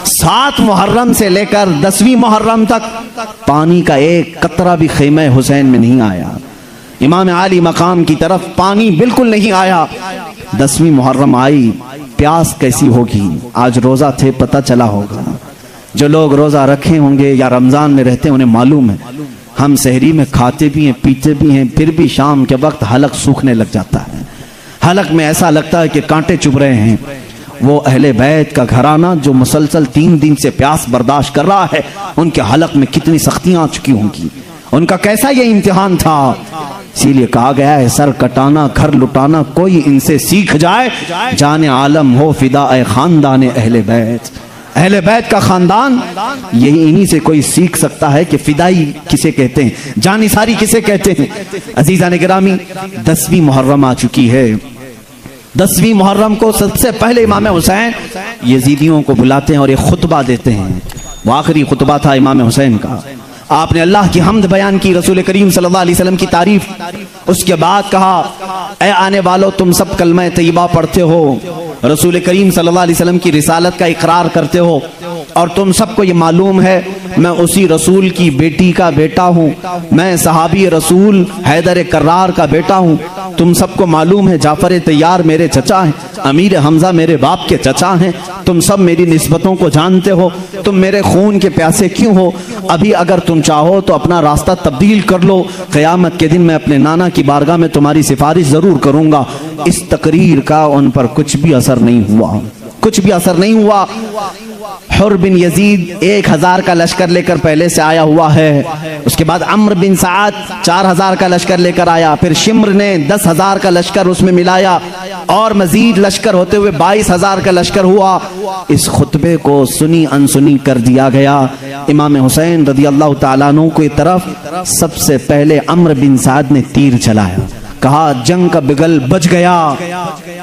7 मुहर्रम से लेकर 10वीं मुहर्रम तक पानी का एक कतरा भी ख़ैमे हुसैन में नहीं आया। इमाम आली मकाम की तरफ पानी बिल्कुल नहीं आया। 10वीं मुहर्रम आई, प्यास कैसी होगी? आज रोज़ा थे, पता चला होगा। जो लोग रोज़ा रखे होंगे या रमज़ान में रहते हैं उन्हें मालूम है, हम सहरी में खाते भी हैं, पीते भी हैं, फिर भी शाम के वक्त हलक सूखने लग जाता है। हलक में ऐसा लगता है कि कांटे चुभ रहे हैं। वो अहले बैत का घराना जो मुसलसल 3 दिन से प्यास बर्दाश्त कर रहा है, उनके हलक में कितनी सख्तियां आ चुकी होंगी, उनका कैसा ये इम्तिहान था। इसीलिए कहा गया है, सर कटाना घर लुटाना कोई इनसे सीख जाए, जाने आलम हो फिदा ए खानदान अहले बैत। अहले बैत का खानदान यही, इन्हीं से कोई सीख सकता है कि फिदाई किसे कहते हैं, जानिसारी किसे कहते हैं। अजीज़ान गिरामी, 10वीं मुहर्रम आ चुकी है। 10वीं मुहर्रम को सबसे पहले इमाम हुसैन यजीदियों को बुलाते हैं और एक खुतबा देते हैं। वो आखिरी खुतबा था इमाम हुसैन का। आपने अल्लाह की हम्द बयान की, रसूल करीम सल्लल्लाहु अलैहि वसल्लम की तारीफ। उसके बाद कहा, ऐ आने वालों, तुम सब कलमा तैयबा पढ़ते हो, रसूल करीम सल्लल्लाहु अलैहि वसल्लम की रिसालत का इकरार करते हो, और तुम सबको ये मालूम है मैं उसी रसूल की बेटी का बेटा हूँ, मैं सहाबी रसूल हैदर कर्रार का बेटा हूँ। तुम सबको मालूम है जाफर तैयार मेरे चचा हैं, अमीर हमजा मेरे बाप के चचा हैं। तुम सब मेरी निस्बतों को जानते हो, तुम मेरे खून के प्यासे क्यों हो? अभी अगर तुम चाहो तो अपना रास्ता तब्दील कर लो, क़यामत के दिन मैं अपने नाना की बारगाह में तुम्हारी सिफारिश जरूर करूंगा। इस तकरीर का उन पर कुछ भी असर नहीं हुआ, कुछ भी असर नहीं हुआ। हुर बिन यजीद 1000 का लश्कर लेकर पहले से आया हुआ है। उसके बाद अम्र बिन साद 4000 का लश्कर लेकर आया, फिर शिम्र ने 10,000 का लश्कर उसमें मिलाया, और मजीद लश्कर होते हुए 22,000 का लश्कर हुआ। इस खुतबे को सुनी अनसुनी कर दिया गया। इमाम हुसैन रज़ियल्लाहु ताला अन्हु की तरफ सबसे पहले अम्र बिन साद ने तीर चलाया। कहा जंग का बिगल बज गया।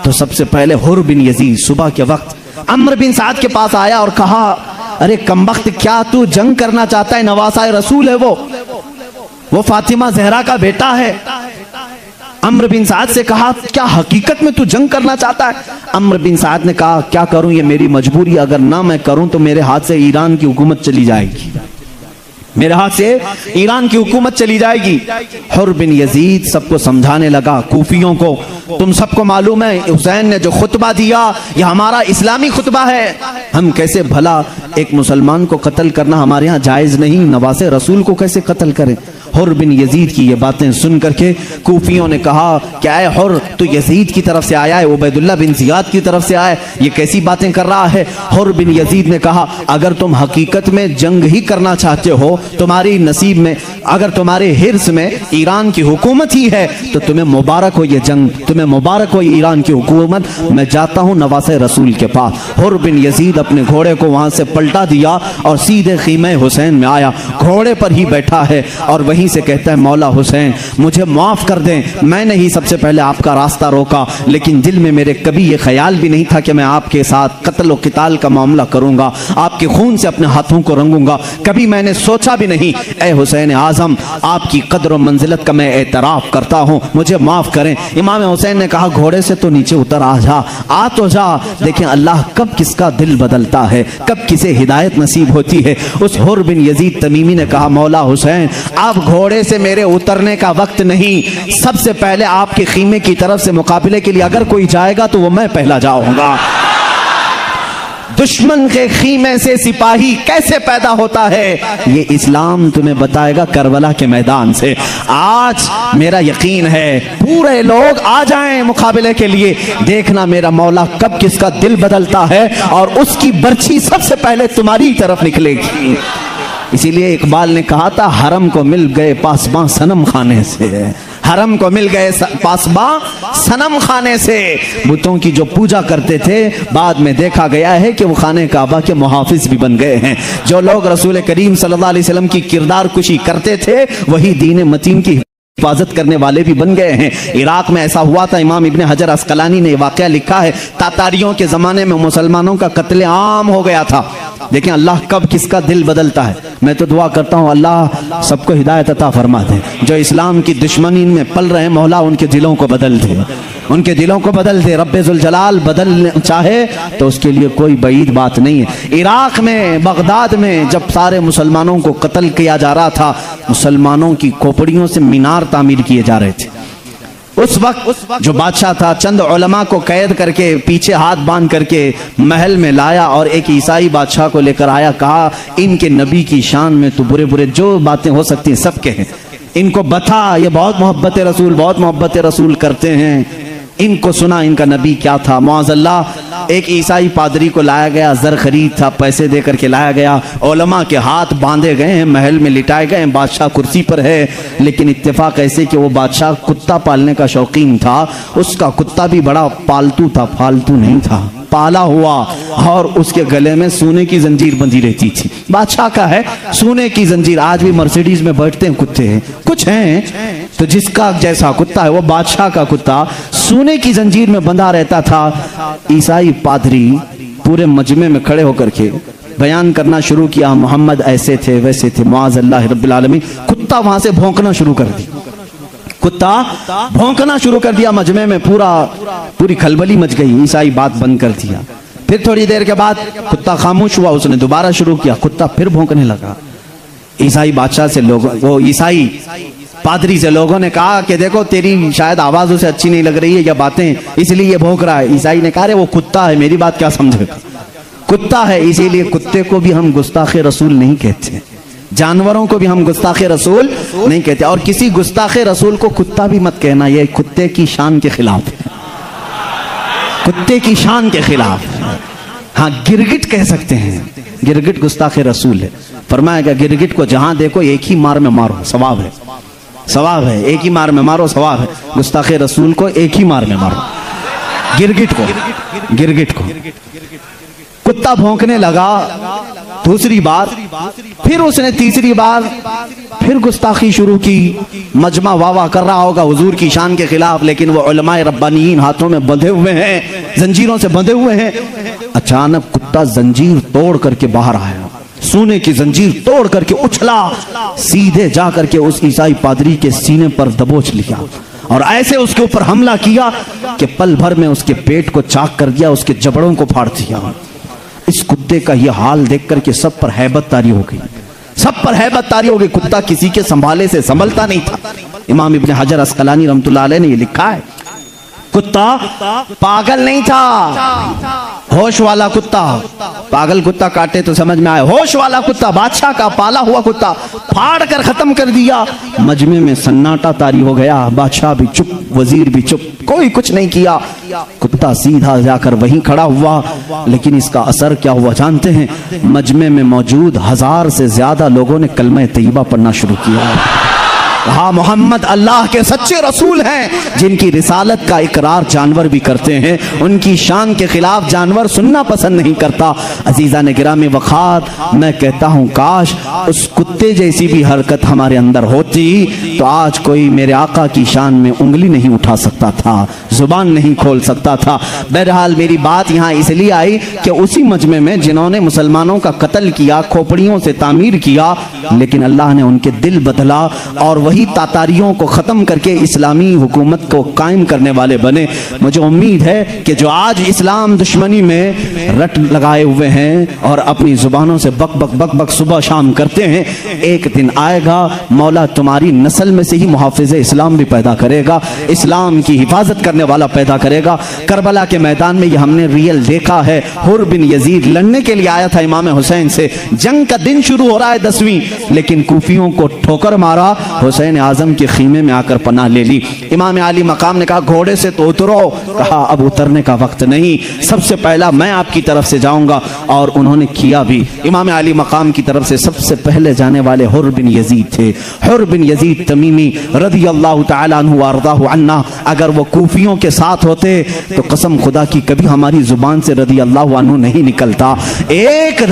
तो सबसे पहले हुर बिन यजीद सुबह के वक्त अम्र बिन साद के पास आया और कहा, अरे कमबख्त, क्या तू जंग करना चाहता है? नवासा रसूल है वो फातिमा जहरा का बेटा है। अम्र बिन साद से कहा, क्या हकीकत में तू जंग करना चाहता है? अम्र बिन साद ने कहा, क्या करूं, ये मेरी मजबूरी, अगर ना मैं करूं तो मेरे हाथ से ईरान की हुकूमत चली जाएगी, मेरे हाथ से ईरान की हुकूमत चली जाएगी। हुर बिन यजीद सबको समझाने लगा, कूफियों को, तुम सबको मालूम है हुसैन ने जो खुतबा दिया यह हमारा इस्लामी खुतबा है। हम कैसे भला एक मुसलमान को कत्ल करना हमारे यहाँ जायज नहीं, नवासे रसूल को कैसे कत्ल करें? हुर बिन यजीद की ये बातें सुन करके कूफियों ने कहा, क्या है हुर, तो यजीद की तरफ से आया है, उबैदुल्लाह बिन जियाद की तरफ से आया है, ये कैसी बातें कर रहा है? हुर बिन यजीद ने कहा, अगर तुम हकीकत में जंग ही करना चाहते हो, तुम्हारी नसीब में, अगर तुम्हारे हिर्स में ईरान की हुकूमत ही है, तो तुम्हें मुबारक हो ये जंग, तुम्हें मुबारक हो ईरान की हुकूमत। मैं जाता हूँ नवासे रसूल के पास। हुर बिन यजीद अपने घोड़े को वहां से पलटा दिया और सीधे खीमे हुसैन में आया, घोड़े पर ही बैठा है और वहीं से कहता है, मौला हुसैन मुझे माफ कर दें, मैंने ही सबसे पहले आपका रास्ता रोका, लेकिन दिल में मेरे कभी ये ख्याल भी नहीं था कि मैं आपके साथ कत्ल और किताल का मामला करूंगा, आपके खून से अपने हाथों को रंगूंगा, कभी मैंने सोचा भी नहीं। ए हुसैन आजम, आपकी कदर और मंजिलत का मैं एतराफ करता हूँ, मुझे माफ करें। इमाम हुसैन ने कहा, घोड़े से तो नीचे उतर आ जा, आ तो जा। देखें अल्लाह कब किसका दिल बदलता है, कब किसे हिदायत नसीब होती है। उस हुर बिन यजीद तमीमी ने कहा, मौला हुसैन आप घोड़े से मेरे उतरने का वक्त नहीं, सबसे पहले आपके खीमे की तरफ से मुकाबले के लिए अगर कोई जाएगा तो वो मैं पहला जाऊंगा। दुश्मन के खीमे से सिपाही कैसे पैदा होता है, ये इस्लाम तुम्हें बताएगा करबला के मैदान से। आज मेरा यकीन है पूरे लोग आ जाएं मुकाबले के लिए, देखना मेरा मौला कब किसका दिल बदलता है और उसकी बर्छी सबसे पहले तुम्हारी तरफ निकलेगी। इसीलिए इकबाल ने कहा था, हरम को मिल गए पासबां सनम खाने से, हरम को मिल गए पासबां सनम खाने से। बुतों की जो पूजा करते थे बाद में देखा गया है कि वो खाने काबा के मुहाफिज भी बन गए हैं। जो लोग रसूल करीम सल्लल्लाहु अलैहि वसल्लम की किरदार कुशी करते थे वही दीन मतीन की हिफाजत करने वाले भी बन गए हैं। इराक में ऐसा हुआ था, इमाम इब्ने हजर अस्कलानी ने वाकया लिखा है, तातारियों के ज़माने में मुसलमानों का कत्ले आम हो गया था। देखें अल्लाह कब किसका दिल बदलता है। मैं तो दुआ करता हूँ अल्लाह सबको हिदायत अता फरमा दे, जो इस्लाम की दुश्मनी में पल रहे हैं मौला उनके दिलों को बदल दे। उनके दिलों को बदल दे। रब्बे जुल जलाल बदल चाहे तो उसके लिए कोई बईद बात नहीं है। इराक में, बगदाद में जब सारे मुसलमानों को कत्ल किया जा रहा था, मुसलमानों की खोपड़ियों से मीनार तामीर किए जा रहे थे। उस वक्त जो बादशाह था, चंद उलमा को कैद करके पीछे हाथ बांध करके महल में लाया और एक ईसाई बादशाह को लेकर आया। कहा, इनके नबी की शान में तो बुरे बुरे जो बातें हो सकती हैं सब कहें, इनको बता, ये बहुत मोहब्बत रसूल, बहुत मोहब्बत रसूल करते हैं। इनको सुना इनका नबी क्या था। मुअज़्ज़ल्लाह एक ईसाई पादरी को लाया गया, जर खरीद था, पैसे दे करके लाया गया। उलमा के हाथ बांधे गए हैं, महल में लिटाए गए हैं, बादशाह कुर्सी पर है। लेकिन इत्तेफाक ऐसे कि वो बादशाह कुत्ता पालने का शौकीन था। उसका कुत्ता भी बड़ा पालतू था, फालतू नहीं था, पाला हुआ, और उसके गले में सोने की जंजीर बंधी रहती थी। बादशाह का है सोने की जंजीर। आज भी मर्सिडीज में बैठते हैं कुत्ते हैं, कुछ हैं तो जिसका जैसा कुत्ता है वो बादशाह का कुत्ता सोने की जंजीर में बंधा रहता था। ईसाई पादरी पूरे मजमे में खड़े होकर के बयान करना शुरू किया, मोहम्मद ऐसे थे वैसे थे, मुअज़्ज़ल्लाह रब्बिल आलमीन। कुत्ता वहां से भौंकना शुरू कर दी, कुत्ता भौंकना शुरू कर दिया मजमे में, पूरी खलबली मच गई। ईसाई बात बंद कर दिया। फिर थोड़ी देर के बाद कुत्ता खामोश हुआ, उसने दोबारा शुरू किया, कुत्ता फिर भौंकने लगा। ईसाई बादशाह से लोगों, वो ईसाई पादरी से लोगों ने कहा कि देखो तेरी शायद आवाज उसे अच्छी नहीं लग रही है या बातें, इसलिए ये भौंक रहा है। ईसाई ने कहा, अरे वो कुत्ता है, मेरी बात क्या समझेगा, कुत्ता है। इसीलिए कुत्ते को भी हम गुस्ताखे रसूल नहीं कहते, जानवरों को भी हम गुस्ताखे रसूल नहीं कहते। और किसी गुस्ताखे रसूल को कुत्ता भी मत कहना, ये कुत्ते की शान के खिलाफ है, कुत्ते की शान के खिलाफ। हाँ, गिरगिट कह सकते हैं, गिरगिट गुस्ताखे रसूल है। फरमाएगा गिरगिट को जहां देखो एक ही मार में मारो, सवाब है, सवाब है, एक ही मार में मारो, सवाब है। गुस्ताखे रसूल को एक ही मार में मारो, गिरगिट को, गिरगिट को। कुत्ता भौंकने लगा दूसरी बार, फिर उसने तीसरी बार फिर गुस्ताखी शुरू की। मजमा वाह कर रहा होगा हुजूर की शान के खिलाफ, लेकिन वो उलमाए रब्बानीन हाथों में बंधे हुए हैं, जंजीरों से बंधे हुए हैं। अचानक कुत्ता जंजीर तोड़ करके बाहर आया, सोने की जंजीर तोड़ करके उछला, सीधे जा करके उस ईसाई पादरी के सीने पर दबोच लिया और ऐसे उसके ऊपर हमला किया कि पल भर में उसके पेट को चाक कर दिया, उसके जबड़ों को फाड़ दिया। इस कुत्ते का यह हाल देख करके सब पर हैबत तारी हो गई, सब पर हैबत तारी हो गई। कुत्ता किसी के संभाले से संभलता नहीं था। इमाम इब्न हजर अस्कलानी रहमतुल्लाह अलैह ने ये लिखा है, कुत्ता पागल नहीं था, होश वाला कुत्ता। पागल कुत्ता काटे तो समझ में आए, होश वाला कुत्ता, बादशाह का पाला हुआ कुत्ता, फाड़ कर खत्म कर दिया। मजमे में सन्नाटा तारी हो गया, बादशाह भी चुप, वजीर भी चुप, कोई कुछ नहीं किया। कुत्ता सीधा जाकर वहीं खड़ा हुआ। लेकिन इसका असर क्या हुआ जानते हैं? मजमे में मौजूद 1000 से ज्यादा लोगों ने कलमा तैयबा पढ़ना शुरू किया। हाँ, मोहम्मद अल्लाह के सच्चे रसूल हैं, जिनकी रिसालत का इकरार जानवर भी करते हैं। उनकी शान के खिलाफ जानवर सुनना पसंद नहीं करता। अजीजा ने गिरामी वखार, मैं कहता हूँ काश उस कुत्ते जैसी भी हरकत हमारे अंदर होती तो आज कोई मेरे आका की शान में उंगली नहीं उठा सकता था, जुबान नहीं खोल सकता था। बहरहाल मेरी बात यहाँ इसलिए आई कि उसी मजमे में जिन्होंने मुसलमानों का कत्ल किया, खोपड़ियों से तामीर किया, लेकिन अल्लाह ने उनके दिल बदला और वही तातारियों को खत्म करके इस्लामी हुकूमत को कायम करने वाले बने। मुझे उम्मीद है कि जो आज इस्लाम दुश्मनी में रट लगाए हुए हैं और अपनी जुबानों से बक बक बक बक सुबह शाम करते हैं, एक दिन आएगा मौला तुम्हारी नस्ल में से ही मुहाफिज़े इस्लाम भी पैदा करेगा, इस्लाम की हिफाजत करने वाला पैदा करेगा। करबला के मैदान में ये हमने रियल देखा है। हुर बिन यजीद लड़ने के लिए आया था इमाम हुसैन से, जंग का दिन शुरू हो रहा है 10वीं, लेकिन कूफियों को ठोकर मारा, हुसैन आजम के खीमे में आकर पनाह ले ली। इमाम आली मकाम ने कहा घोड़े से तो उतरो, कहा अब उतरने का वक्त नहीं, सबसे पहला मैं आपकी तरफ से जाऊंगा, और उन्होंने किया भी। इमाम आली मकाम की तरफ से सबसे पहले जाने वाले हुर बिन यजीद थे, हुर बिन यजीद तमीमी रज़ी अल्लाह तआला अन्हु व अर्ज़ाहु अन्ना। अगर वो कूफियों के साथ होते तो कसम खुदा की कभी हमारी जुबान से रज़ी अल्लाह अन्हु नहीं निकलता। एक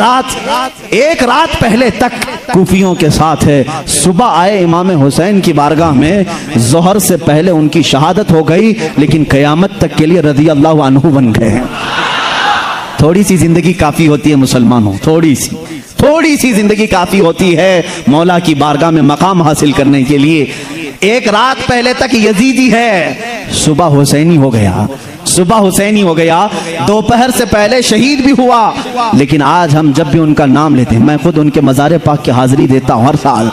रात पहले तक कूफियों के साथ है। सुबह आए इमाम हुसैन की बारगाह में, जोहर से पहले उनकी शहादत हो गई, लेकिन कयामत तक के लिए रज़ी अल्लाह अन्हु बन गए। थोड़ी सी जिंदगी काफी होती है मुसलमानों, थोड़ी सी जिंदगी काफी होती है मौला की बारगाह में मकाम हासिल करने के लिए। एक रात पहले तक यजीदी है, सुबह हुसैनी हो गया, सुबह हुसैनी हो गया, दोपहर से पहले शहीद भी हुआ। लेकिन आज हम जब भी उनका नाम लेते हैं, मैं खुद उनके मज़ार पाक की हाजिरी देता हूँ हर साल।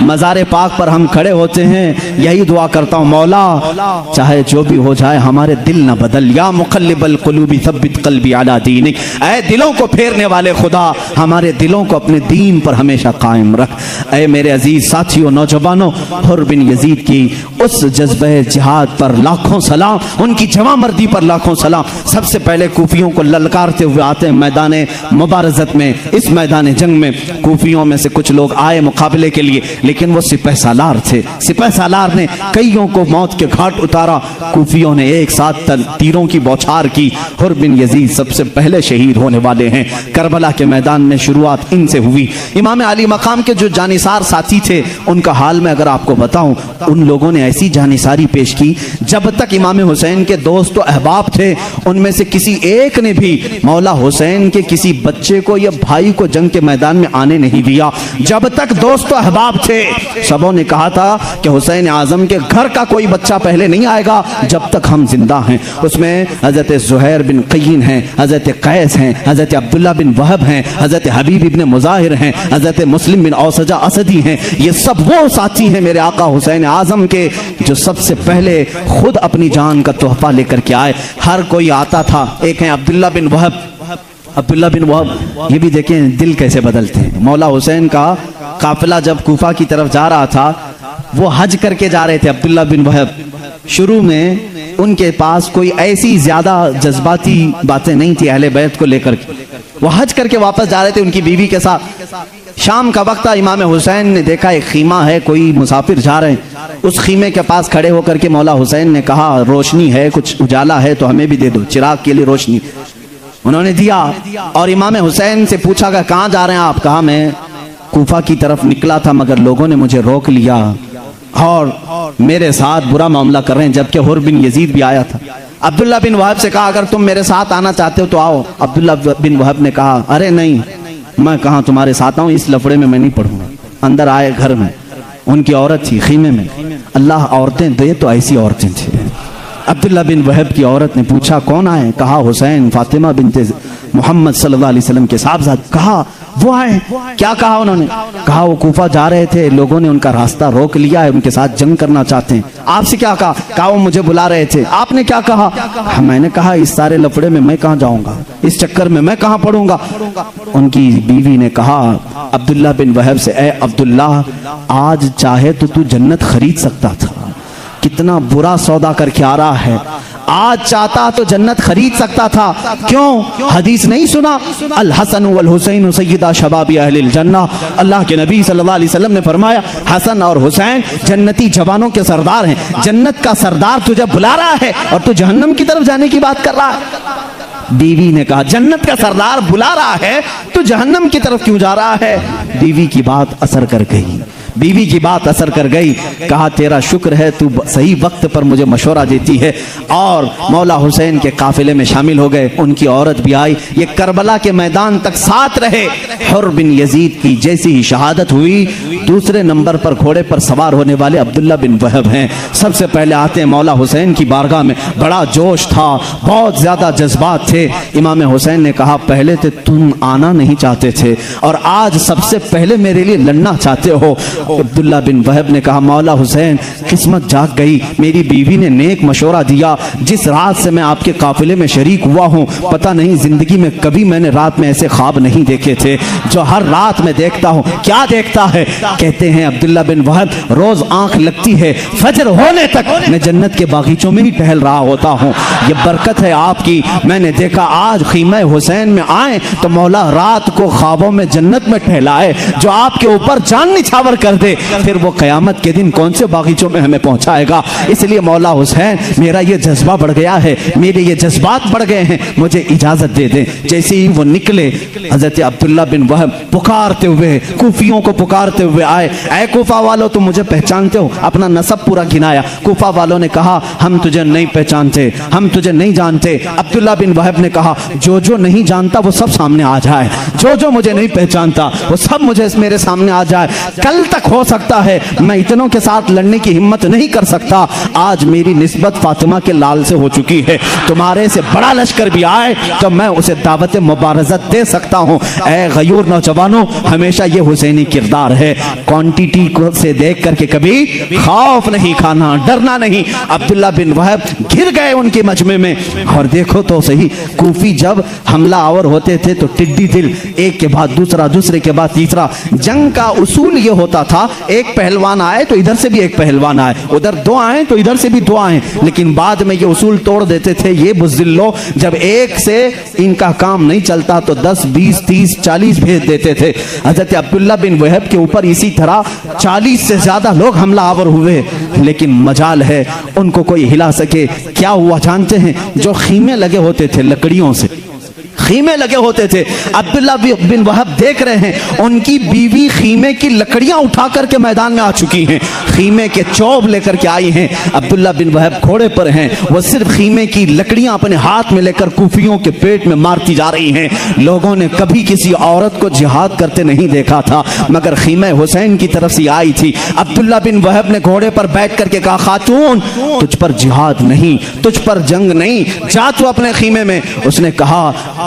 मज़ार पाक पर हम खड़े होते हैं, यही दुआ करता हूँ, मौला चाहे जो भी हो जाए हमारे दिल न बदल, या मुक़ल्लिबल क़ुलूबि सब्बित क़ल्बी अला दीनिक, ऐ दिलों को फेरने वाले खुदा हमारे दिलों को अपने दीन पर हमेशा कायम रख। ऐ मेरे अजीज साथियों, नौजवानों, हुर बिन यजीद की उस जज्बे जिहाद पर लाखों सलाम, उनकी जवां मर्दी पर लाखों सलाम। सबसे पहले कूफियों को ललकारते हुए आते हैं मैदान मुबारज़त में। इस मैदान जंग में कूफियों में से कुछ लोग आए मुकाबले के लिए, लेकिन वो सिपह सालार थे। सिपह सालार ने कईयों को मौत के घाट उतारा। कूफियों ने एक साथ तीरों की बौछार की। हुर बिन यजीद सबसे पहले शहीद होने वाले हैं। करबला के मैदान में शुरुआत इनसे हुई। इमाम अली मकाम के जो जानिसार साथी थे, उनका हाल में अगर आपको बताऊं, उन लोगों ने ऐसी जानिसारी पेश की, जब तक इमाम हुसैन के दोस्त और अहबाब थे, उनमें से किसी एक ने भी मौला हुसैन के किसी बच्चे को या भाई को जंग के मैदान में आने नहीं दिया। जब तक दोस्त और अहबाब थे, सबों ने कहा था कि हुसैन आजम के घर का कोई बच्चा पहले नहीं आएगा जब तक हम जिंदा हैं। उसमें हजरत ज़ुहैर बिन क़य्यिन हैं, हजरत कैस हैं, हजरत अब्दुल्ला बिन वहब हैं, हजरत हबीब इब्न मुज़ाहिर हैं, हजरत मुस्लिम बिन औसजा असदी हैं। ये सब वो साथी हैं मेरे आका हुसैन आजम के, जो सबसे पहले खुद अपनी जान का तोहफा लेकर के आए। हर कोई आता था। एक है अब्दुल्ला बिन वहब। अब्दुल्ला बिन वहब, ये भी देखें दिल कैसे बदलते हैं। मौला हुसैन का काफिला जब कूफा की तरफ जा रहा था, वो हज करके जा रहे थे। अब्दुल्ला बिन वहब, शुरू में उनके पास कोई ऐसी ज्यादा जज्बाती बातें नहीं थी अहले बैत को लेकर के। वो हज करके वापस जा रहे थे उनकी बीवी के साथ। शाम का वक्त था। इमाम हुसैन ने देखा एक खीमा है, कोई मुसाफिर जा रहे हैं। उस खीमे के पास खड़े होकर के मौला हुसैन ने कहा, रोशनी है, कुछ उजाला है तो हमें भी दे दो, चिराग के लिए रोशनी। उन्होंने दिया और इमाम हुसैन से पूछा कि कहाँ जा रहे हैं आप? कहा मैं कूफा की तरफ निकला था, मगर लोगों ने मुझे रोक लिया और मेरे साथ बुरा मामला कर रहे हैं। जबकि हुर बिन यजीद भी आया था। अब्दुल्ला बिन वहब से कहा, अगर तुम मेरे साथ आना चाहते हो तो आओ। अब्दुल्ला बिन वहब ने कहा, अरे नहीं, मैं कहाँ तुम्हारे साथ आऊँ, इस लफड़े में मैं नहीं पढ़ूंगा। अंदर आए, घर में उनकी औरत थी खीमे में। अल्लाह औरतें दे तो ऐसी औरतें थी। अब्दुल्ला बिन वहब की औरत ने पूछा, कौन आए? कहा हुसैन फातिमा बिनते मोहम्मद सल्लल्लाहु अलैहि वसल्लम के साहबजाद। कहा वो आए? क्या कहा उन्होंने? कहा वो कूफा जा रहे थे, लोगों ने उनका रास्ता रोक लिया है, उनके साथ जंग करना चाहते हैं। आपसे क्या कहा? कहा वो मुझे बुला रहे थे। आपने क्या कहा? मैंने कहा इस सारे लफड़े में मैं कहाँ जाऊंगा, इस चक्कर में मैं कहाँ पड़ूंगा। उनकी बीवी ने कहा अब्दुल्ला बिन वहब से, ए अब्दुल्ला, आज चाहे तो तू जन्नत खरीद सकता था, कितना बुरा सौदा करके आ रहा है। आज चाहता तो जन्नत खरीद सकता था। क्यों? हदीस नहीं सुना? अल हसन वल हुसैन सय्यदा शबाबी अहलिल जन्नह। अल्लाह के नबी सल्लल्लाहु अलैहि वसल्लम ने फरमाया, हसन और हुसैन जन्नती जवानों के सरदार हैं। जन्नत का सरदार तुझे बुला रहा है और तू जहन्नम की तरफ जाने की बात कर रहा है। बीवी ने कहा, जन्नत का सरदार बुला रहा है तो जहन्नम की तरफ क्यों जा रहा है? बीवी की बात असर कर गई। बीवी की बात असर कर गई। कहा तेरा शुक्र है तू सही वक्त पर मुझे मशवरा देती है। और मौला हुसैन के काफिले में शामिल हो गए। उनकी औरत भी आई। ये करबला के मैदान तक साथ रहे। हुर बिन यजीद की जैसी ही शहादत हुई, दूसरे नंबर पर घोड़े पर सवार होने वाले अब्दुल्ला बिन वहब हैं। सबसे पहले आते हैं मौला हुसैन की बारगाह में। बड़ा जोश था, बहुत ज्यादा जज्बात थे। इमाम हुसैन ने कहा, पहले तो तुम आना नहीं चाहते थे और आज सबसे पहले मेरे लिए लड़ना चाहते हो। अब्दुल्ला बिन वहब ने कहा, मौला हुसैन, किस्मत जाग गई, मेरी बीवी ने नेक मशवरा दिया। जिस रात से मैं आपके काफिले में शरीक हुआ हूँ, पता नहीं जिंदगी में कभी मैंने रात में ऐसे ख्वाब नहीं देखे थे जो हर रात में देखता हूँ। क्या देखता है? कहते हैं अब्दुल्ला बिन वहब, रोज आंख लगती है, फजर होने तक मैं जन्नत के बागीचों में भी टहल रहा होता हूँ। ये बरकत है आपकी। मैंने देखा आज खीमे हुसैन में आए तो मौला रात को ख्वाबों में जन्नत में टहलाए। जो आपके ऊपर जान निछावर कर दे, फिर वो कयामत के दिन कौन से बागीचों में हमें पहुंचाएगा। इसलिए मौला हुसैन, मेरा ये जज्बा बढ़ गया है, मेरे ये जज्बात बढ़ गए हैं, मुझे इजाजत दे दें। जैसे ही वो निकले, हजरत अब्दुल्ला बिन वहब पुकारते हुए, कूफियों को पुकारते हुए आए, ऐ कूफा वालों, तुम मुझे पहचानते हो? अपना नसब पूरा गिनाया। कूफा वालों ने कहा, हम तुझे नहीं पहचानते, हम तुझे नहीं जानते। अब्दुल्ला बिन वहब ने कहा, जो जो नहीं जानता वो सब सामने आ जाए, जो जो मुझे नहीं पहचानता वो सब मुझे मेरे सामने आ जाए। कल तक तक हो सकता है, मैं इतनों के साथ लड़ने की हिम्मत नहीं कर सकता। आज मेरी निस्बत फातिमा के लाल से हो चुकी है, तुम्हारे से बड़ा लश्कर भी आए तो मैं उसे दावत मुबारज़त दे सकता हूँ। ऐ गयूर नौजवानों, हमेशा ये हुसैनी किरदार है, क्वांटिटी को से देख करके कभी खौफ नहीं खाना, डरना नहीं। अब्दुल्ला बिन वहब घिर गए उनके मजमे में। और देखो तो सही, कूफी जब हमला आवर होते थे तो टिड्डी दिल, एक के बाद दूसरा, दूसरे के बाद तीसरा। जंग का उसूल ये होता था, एक पहलवान आए तो इधर से भी एक पहलवान आए, उधर दो आए तो इधर से भी दो आए। लेकिन बाद में ये उसूल तोड़ देते थे ये बुज़दिल्लो, जब एक से इनका काम नहीं चलता तो 10, 20, 30, 40 भेज देते थे। हजरत अब्दुल्ला बिन वहब के ऊपर इसी तरह 40 से ज्यादा लोग हमला आवर हुए, लेकिन मजाल है उनको कोई हिला सके। क्या हुआ जानते हैं? जो खीमे लगे होते थे लकड़ियों से, खीमे लगे होते थे, अब्दुल्ला बिन वहब देख रहे हैं उनकी बीवी खीमे की लकड़ियां उठा करके मैदान में आ चुकी हैं, खीमे के चौब लेकर के आई हैं। अब्दुल्ला बिन वहब घोड़े पर हैं, वो सिर्फ खीमे की लकड़ियां अपने हाथ में लेकर कूफियों के पेट में मारती जा रही हैं। लोगों ने कभी किसी औरत को जिहाद करते नहीं देखा था, मगर खीमे हुसैन की तरफ से आई थी। अब्दुल्ला बिन वहब ने घोड़े पर बैठ करके कहा, खातून तुझ पर जिहाद नहीं, तुझ पर जंग नहीं, जा तू अपने खीमे में। उसने कहा,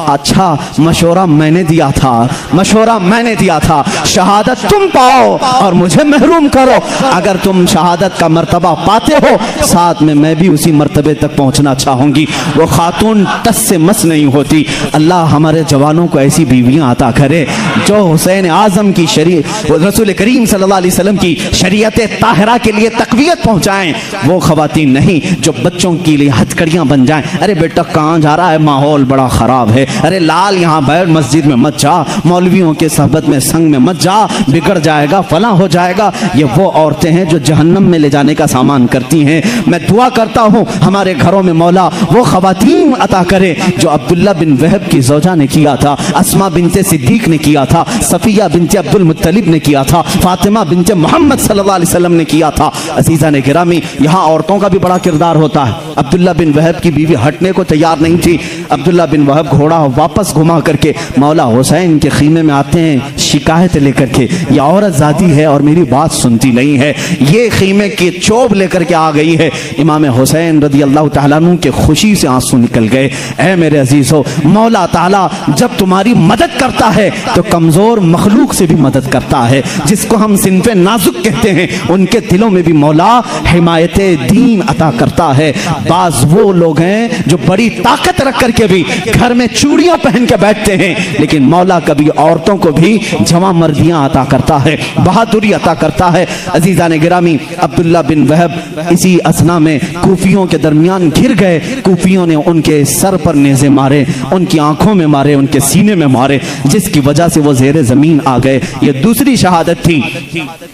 अच्छा मशवरा मैंने दिया था, मशवरा मैंने दिया था, शहादत तुम पाओ और मुझे महरूम करो। अगर तुम शहादत का मर्तबा पाते हो, साथ में मैं भी उसी मर्तबे तक पहुंचना चाहूंगी। वो खातून टस से मस नहीं होती। अल्लाह हमारे जवानों को ऐसी बीवियां अता करे जो हुसैन आजम की रसूल करीम सल्लल्लाहु अलैहि वसल्लम की शरीयत ताहिरा के लिए तकवीयत पहुंचाएं। वो खवातीन नहीं जो बच्चों के लिए हथकड़ियां बन जाएं। अरे बेटा कहाँ जा रहा है, माहौल बड़ा खराब है, अरे लाल यहाँ बैठ, मस्जिद में मत जा, मौलवियों के सहबत में संग में मत जा, बिगड़ जाएगा, फला हो जाएगा। ये वो औरतें हैं जो जहन्नम में ले जाने का सामान करती हैं। मैं दुआ करता हूँ हमारे घरों में मौला वो खवातीन अता करे जो अब्दुल्ला बिन वहब की ज़ौजा ने किया था, अस्मा बिनते सिद्दीक ने किया था, सफिया बिनते अब्दुल मुत्तलिब ने किया था, फातिमा बिनते मोहम्मद सल्लल्लाहु अलैहि वसल्लम ने किया था। अजीज़ा ने गिरामी, यहाँ औरतों का भी बड़ा किरदार होता है। अब्दुल्ला बिन वहब की बीवी हटने को तैयार नहीं थी। अब्दुल्ला बिन वहब घोड़ा वापस घुमा करके मौला हुसैन के खीमे में आते हैं शिकायत लेकर के, ये औरत जाती है और मेरी बात सुनती नहीं है, ये खीमे के चोब लेकर के आ गई है। इमाम हुसैन रज़ी अल्लाह तआला अन्हु के खुशी से आंसू निकल गए। ऐ मेरे अजीजों, मौला ताला जब तुम्हारी मदद करता है तो कमजोर मखलूक से भी मदद करता है। जिसको हम सिनफे नाजुक कहते हैं उनके दिलों में भी मौला हिमायत दीन अता करता है। बाज वो लोग हैं जो बड़ी ताकत रख करके भी घर में चूड़ियां पहन के बैठते हैं, लेकिन मौला कभी औरतों को भी जवां मर्दियां अता करता है, बहादुरी अता करता है। अजीजा ने गिरामी, अब्दुल्ला बिन वहब इसी असना में कूफियों के दरमियान घिर गए। कूफियों ने उनके सर पर नेज़े मारे, उनकी आंखों में मारे, उनके सीने में मारे, जिसकी वजह से वो ज़ेरे जमीन आ गए। ये दूसरी शहादत थी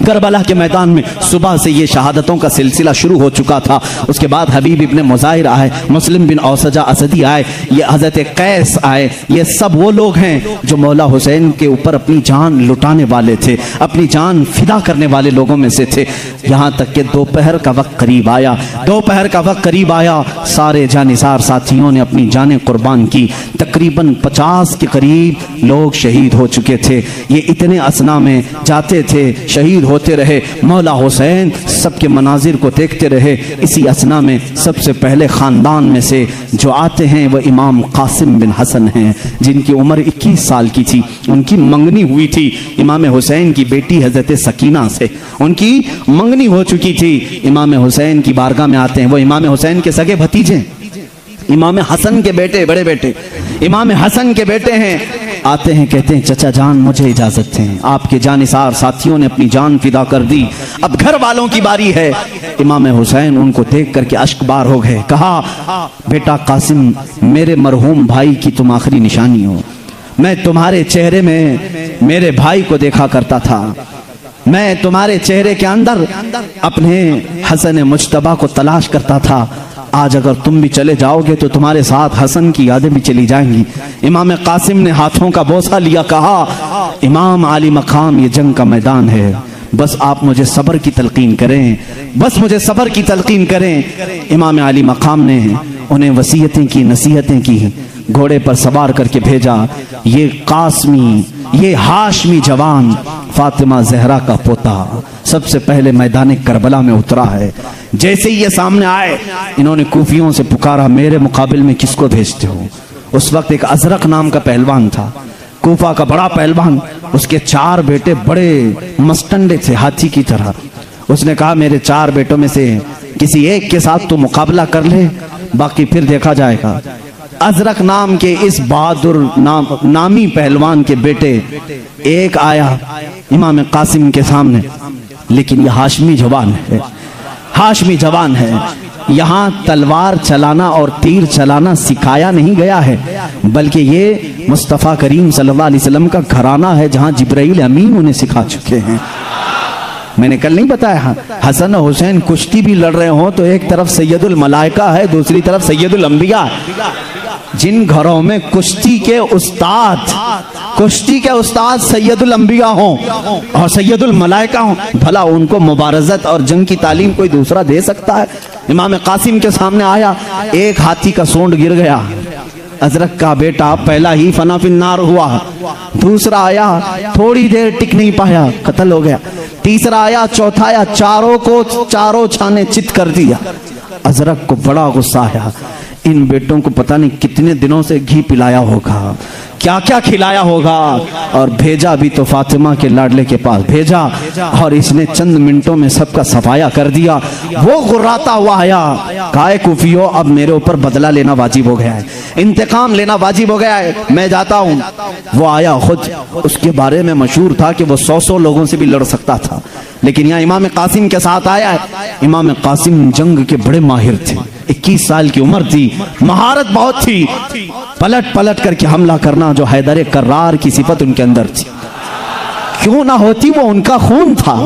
करबला के मैदान में। सुबह से ये शहादतों का सिलसिला शुरू हो चुका था। उसके बाद हबीब इब्ने मुज़ाहिर आए, मुस्लिम बिन औसजा असदी आए, ये हज़रत कैस आए। ये सब वो लोग हैं जो मौला हुसैन के ऊपर अपनी जान लुटाने वाले थे, अपनी जान फिदा करने वाले लोगों में से थे। यहाँ तक कि दोपहर का वक्त करीब आया, दोपहर का वक्त करीब आया, सारे जानिसार साथियों ने अपनी जानें कुर्बान की। तकरीबन 50 के करीब लोग शहीद हो चुके थे। ये इतने असना में जाते थे, शहीद होते रहे। मौला हुसैन सबके मनाजिर को देखते रहे। इसी असना में सबसे पहले ख़ानदान में से जो आते हैं वह इमाम कासिम बिन हसन हैं, जिनकी उम्र 21 साल की थी। उनकी मंगनी हुई थी इमाम हुसैन की बेटी हज़रत सकीना से, उनकी मंगनी हो चुकी थी। इमाम हुसैन की बारगाह में आते हैं, वो इमाम हुसैन के सगे भतीजे, इमाम हसन के बेटे, बड़े बेटे, इमाम हसन के बेटे हैं। आते हैं, कहते हैं चचा जान मुझे इजाजत है, आपके जानिसार साथियों ने अपनी जान फिदा कर दी, अब घर वालों की बारी है। इमाम हुसैन उनको देख करके अश्कबार हो गए। कहा, बेटा कासिम, मेरे मरहूम भाई की तुम आखिरी निशानी हो। मैं तुम्हारे चेहरे में मेरे भाई को देखा करता था, मैं तुम्हारे चेहरे के अंदर अपने हसन मुज्तबा को तलाश करता था। आज अगर तुम भी चले जाओगे तो तुम्हारे साथ हसन की यादें भी चली जाएंगी। इमाम कासिम ने हाथों का बोसा लिया, कहा, इमाम आली मकाम, ये जंग का मैदान है, बस आप मुझे सब्र की तलकीन करें, बस मुझे सब्र की तलकीन करें। इमाम आली मकाम ने उन्हें वसीयतें की, नसीहतें की, घोड़े पर सवार करके भेजा। ये कासमी, ये हाशमी जवान फातिमा जहरा का पोता सबसे पहले मैदान करबला में उतरा है। जैसे ही ये सामने आए, इन्होंने कूफियों से पुकारा, मेरे मुकाबिल में किसको भेजते हो? उस वक्त एक अजरक नाम का पहलवान था, कूफा का बड़ा पहलवान। उसके 4 बेटे बड़े मस्तंडे थे, हाथी की तरह। उसने कहा, मेरे 4 बेटों में से किसी एक के साथ तो मुकाबला कर ले, बाकी फिर देखा जाएगा। अजरक नाम के इस बहादुर नामी पहलवान के बेटे एक आया इमाम कासिम के सामने, लेकिन यह हाशमी जवान है, हाशमी जवान है। यहाँ तलवार चलाना और तीर चलाना सिखाया नहीं गया है, बल्कि ये मुस्तफ़ा करीम सल्लल्लाहु अलैहि वसल्लम का घराना है, जहाँ जिब्राइल अमीन उन्हें सिखा चुके हैं। मैंने कल नहीं बताया, हसन और हुसैन कुश्ती भी लड़ रहे हो तो एक तरफ सैयदुल मलाइका है, दूसरी तरफ सैयदुल अंबिया। जिन घरों में कुश्ती के उस्ताद सैयदुल अंबिया हों और सैयदुल मलाइका हों, भला उनको मुबारजत और जंग की तालीम कोई दूसरा दे सकता है? इमाम कासिम के सामने आया, एक हाथी का सूंड गिर गया। अजरक का बेटा पहला ही फना फिन्नार हुआ। दूसरा आया, थोड़ी देर टिक नहीं पाया, कत्ल हो गया। तीसरा आया, चौथा आया, चारों छाने चित कर दिया। अजरक को बड़ा गुस्सा आया, इन बेटों को पता नहीं कितने दिनों से घी पिलाया होगा, क्या क्या खिलाया होगा, और भेजा भी तो फातिमा के लाडले के पास भेजा, और इसने चंद मिनटों में सबका सफाया कर दिया। वो गुर्राता हुआ आया, काहे कुफियो, अब मेरे ऊपर बदला लेना वाजिब हो गया है, इंतकाम लेना वाजिब हो गया है, मैं जाता हूँ। वो आया खुद, उसके बारे में मशहूर था कि वो 100 लोगों से भी लड़ सकता था, लेकिन यहाँ इमाम कासिम के साथ आया है। इमाम कासिम जंग के बड़े माहिर थे, 21 साल की उम्र थी, महारत बहुत थी, पलट पलट करके हमला करना जो हैदर कर्रार की सिफत उनके अंदर थी। क्यों ना होती, वो उनका खून था,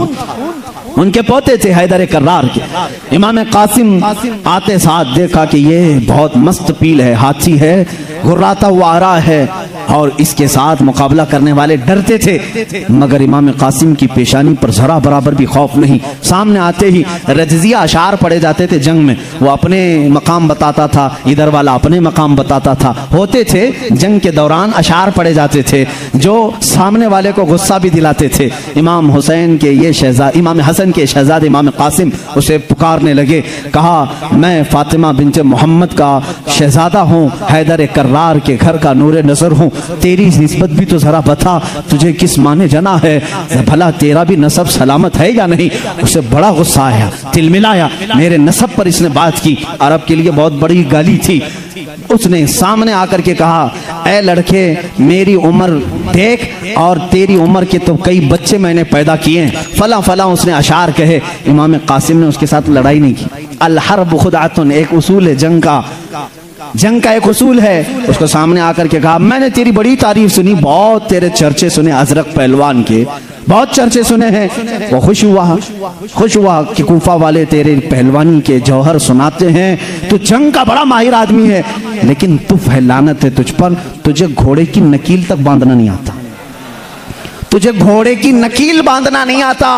उनके पोते थे हैदर कर्रार के। इमाम कासिम आते साथ देखा कि ये बहुत मस्त पील है, हाथी है, गुर्राता हुआ आ रहा है, और इसके साथ मुकाबला करने वाले डरते थे, मगर इमाम कासिम की पेशानी पर जरा बराबर भी खौफ नहीं। सामने आते ही रजजिया अशार पढ़े जाते थे जंग में, वो अपने मकाम बताता था, इधर वाला अपने मकाम बताता था। होते थे जंग के दौरान अशार पढ़े जाते थे जो सामने वाले को गुस्सा भी दिलाते थे। इमाम हुसैन के ये शहजाद, इमाम हसन के शहजादे इमाम कासिम उसे पुकारने लगे, कहा, मैं फातिमा बिन्ते मोहम्मद का शहजादा हूँ, हैदर कर्रार के घर का नूरे नजर हूँ, तेरी निस्बत भी तो जरा बता, तुझे किस माने जना है, भला तेरा भी नसब सलामत है या नहीं? उसे बड़ा गुस्सा आया, तिलमिलाया, मेरे नसब पर इसने बात की, अरब के लिए बहुत बड़ी गाली थी। उसने सामने आकर के कहा, ऐ लड़के, मेरी उम्र देख, और तेरी उम्र के तो कई बच्चे मैंने पैदा किए, फला फला उसने अशार कहे। इमाम कासिम ने उसके साथ लड़ाई नहीं की। अल हर्ब खुदातुन, एक उसूल है जंग का एक उसूल है। उसको सामने आकर के कहा, मैंने तेरी बड़ी तारीफ सुनी, बहुत तेरे चर्चे सुने, अजरक पहलवान के बहुत चर्चे सुने हैं। वो खुश हुआ कि कूफा वाले तेरे पहलवानी के जौहर सुनाते हैं, तू जंग का बड़ा माहिर आदमी है, लेकिन तू फैलानत है तुझ पर, तुझे घोड़े की नकील तक बांधना नहीं आता, तुझे घोड़े की नकील बांधना नहीं आता।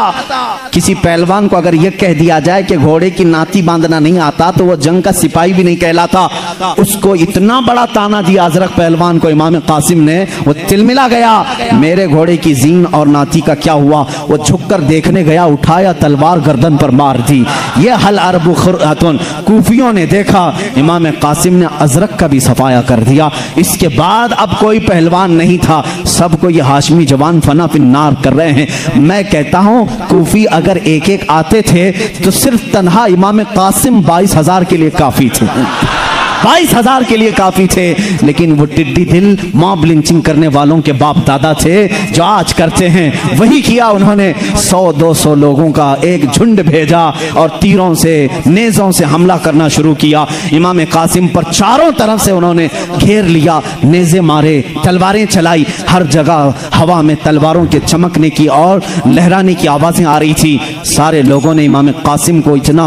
किसी पहलवान को अगर यह कह दिया जाए कि घोड़े की नाती बांधना नहीं आता, तो वो जंग का सिपाही भी नहीं कहलाता। उसको इतना बड़ा ताना दिया अजरक पहलवान को इमाम कासिम ने, वो तिलमिला गया, मेरे घोड़े की जीन और नाती का क्या हुआ? वो झुककर देखने गया, उठाया तलवार, गर्दन पर मार दी। ये हल अरबु खुरअतुन, कूफियों ने देखा, इमाम कासिम ने अजरक का भी सफाया कर दिया। इसके बाद अब कोई पहलवान नहीं था, सबको ये हाशमी जवान फना फिन्नार कर रहे हैं। मैं कहता हूं, कूफी अगर एक एक आते थे तो सिर्फ तन्हा इमाम कासिम 22,000 के लिए काफी थे, 22,000 के लिए काफी थे। लेकिन वो टिड्डी दिल मॉब लिंचिंग करने वालों के बाप दादा थे, जो आज करते हैं वही किया उन्होंने। 100-200 लोगों का एक झुंड भेजा और तीरों से, नेज़ों से हमला करना शुरू किया। इमाम कासिम पर चारों तरफ से उन्होंने घेर लिया, नेज़े मारे, तलवारें चलाई, हर जगह हवा में तलवारों के चमकने की और लहराने की आवाजें आ रही थी। सारे लोगों ने इमाम कासिम को इतना